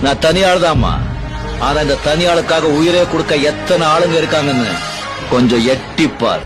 நான் தனியாள் தான்மா. ஆனா இந்த தனியாளுக்காக உயிரே கொடுக்க எத்தனை ஆளுங்க இருக்காங்கன்னு கொஞ்சம் எட்டிப்பார்.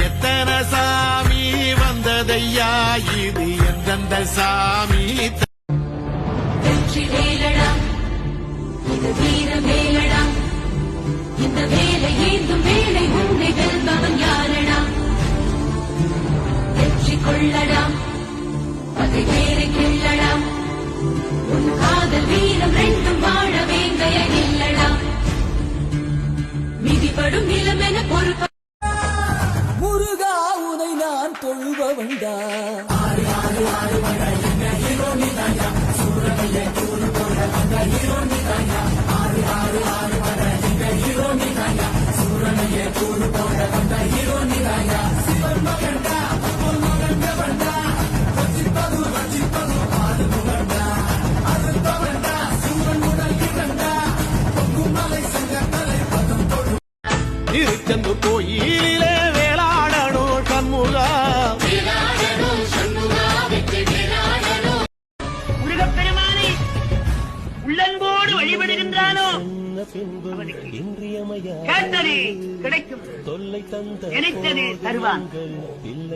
எத்தனை சாமி வந்ததையா இது எந்தெந்த சாமி வெற்றி வேலடா இது வீர வேலடா இந்த வேலை ஏந்தும் வேலை உன்னை வெல்பவன் யாரடா வெற்றி கொள்ளடா பகை வேலை கிள்ளடா உன் காதல் வீரம் ரெண்டும் வாழ வேங்கைய இல்லடா மிதிப்படும் நிலமென பொறுப்ப முருகா உனை நான் தொழுபவண்டா திருச்செந்தூர் கோயிலிலே வேளாடணும் சண்முகா முருகப்பெருமானை உள்ளன்போடு வழிபடுகின்றானோ கேட்டது கிடைக்கும், நினைத்தது தருவான்,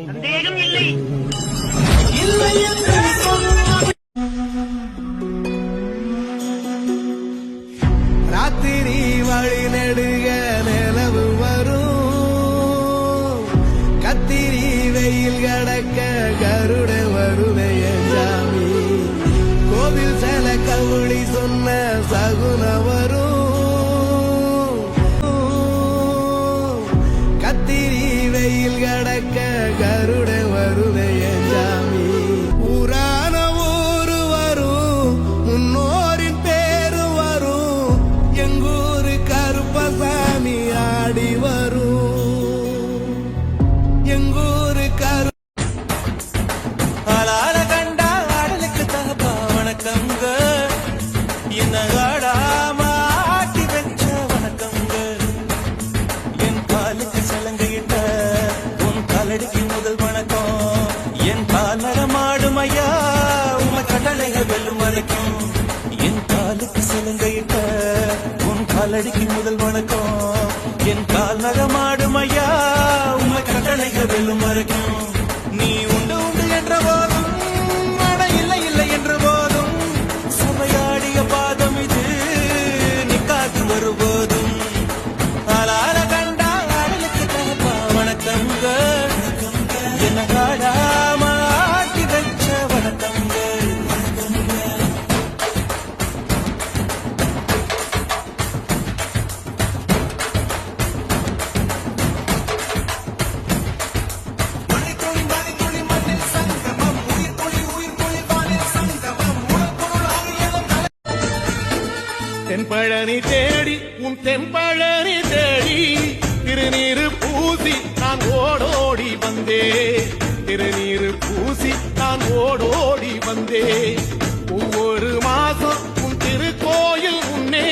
சந்தேகம் இல்லை. ராத்திரி வழி நெடுக நிலவு வரும், கத்திரி வெயில் கடக்க கருட வருடைய சாமி, கோவில் சில கவுளி சொன்ன சகுன வரும், கத்திரி வெயில் கடக்க கருட வருடைய சாமி, ஊரான ஊரு வரும், முன்னோரின் பேரு வரும், எங்கூரு கருப்பசாமி ஆடி வரும், எங்கூரு கரு ஆளால கண்டா ஆடலுக்கு தகப்பா வணக்கங்க, என்ன ஆடாம ஆட்டி வச்ச வணக்கங்க, என் காலுக்கு சலங்கையிட்ட உன் காலடிக்கு முதல் வணக்கம், என் கால் நடமாடும் ஐயா உமை கடலைகள் வெல்லும் வரைக்கும், என் காலுக்கு சலங்கையிட்ட உன் காலடிக்கு முதல் வணக்கம், என் கால் நடமாடும் ஐயா உமை கடலைகள் வெல்லும் வரைக்கும், நீ உண்டு உண்டு என்ற போதும் மழ இல்லை இல்லை என்ற போதும் சபையாடிய பாதம் இது நீ காத்து வரும்போதும், ஆளால கண்டா ஆடலுக்கு தகப்பா வணக்கங்க, என்ன காடாமா தென்பழனி தேடி உன் தென்பழனி தேடி திருநீரு பூசி நான் ஓடோடி வந்தே திருநீரு பூசி நான் ஓடோடி வந்தே ஒவ்வொரு மாசம் உன் திருக்கோயில் முன்னே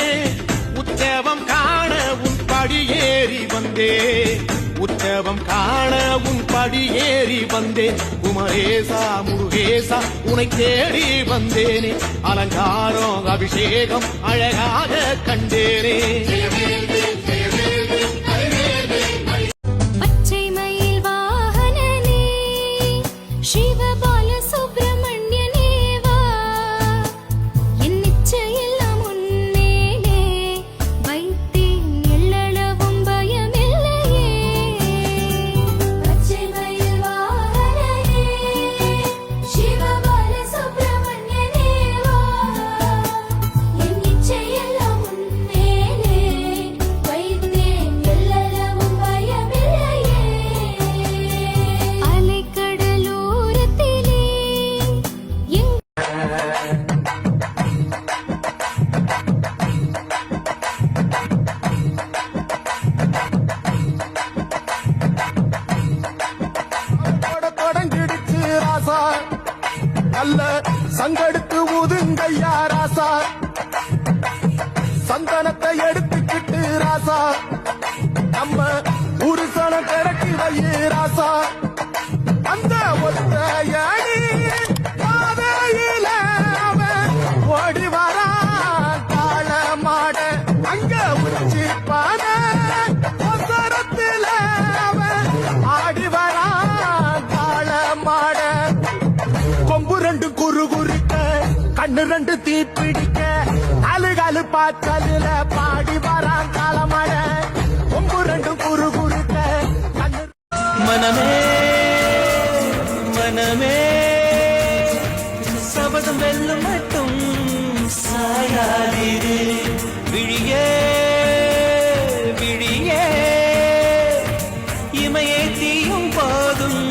உற்சவம் காண உன் படியேறி வந்தே உற்சவம் காண உன் படியேறி வந்தேன் குமரேசா முருகேசா உனை தேடி வந்தேனே அலங்காரம் அபிஷேகம் அழகாக கண்டேனே பச்சை மயில் வாகனனே சிவபால சுப்பிரமணியனே வா என் நிச்சயெல்லாம் உன்மேலே வைத்தேன் எள்ளளவும் பயமில்லையே பச்சை மயில் வாகனனே சிவபால சுப்பிரமணியனே வா என் நிச்சயெல்லாம் உன்மேலே வைத்தேன் எள்ளளவும் பயமில்லையே அலைக்கடலோரத்திலே எங் தொடங்கிடுச்சு ராசா நல்ல சங்கெடுத்து ஊதுங்கய்யா ராசா சந்தனத்தை எடுத்துக்கிட்டு ராசா நம்ம புருஷனை திறக்கி வையே ராசா அந்த ஒத்தையடி பாதையில அவன் ஓடி வரான் காள மாட அங்க உச்சி பாத ஒசரத்தில அவன் ஆடி வரான் காள மாட கொம்பு ரெண்டு குறு குறுக்க கண்ணு ரெண்டு தீப்பிடிக்க அழுகாலு பாக்கலுல பாடி வரான் காலமட கொம்பு ரெண்டு குறு குறுக்க கண்ணு மனமே மனமே சபதம் வெல்லும் மட்டும் சாயாதீரே விழியே விழியே இமையை தீயும் போதும்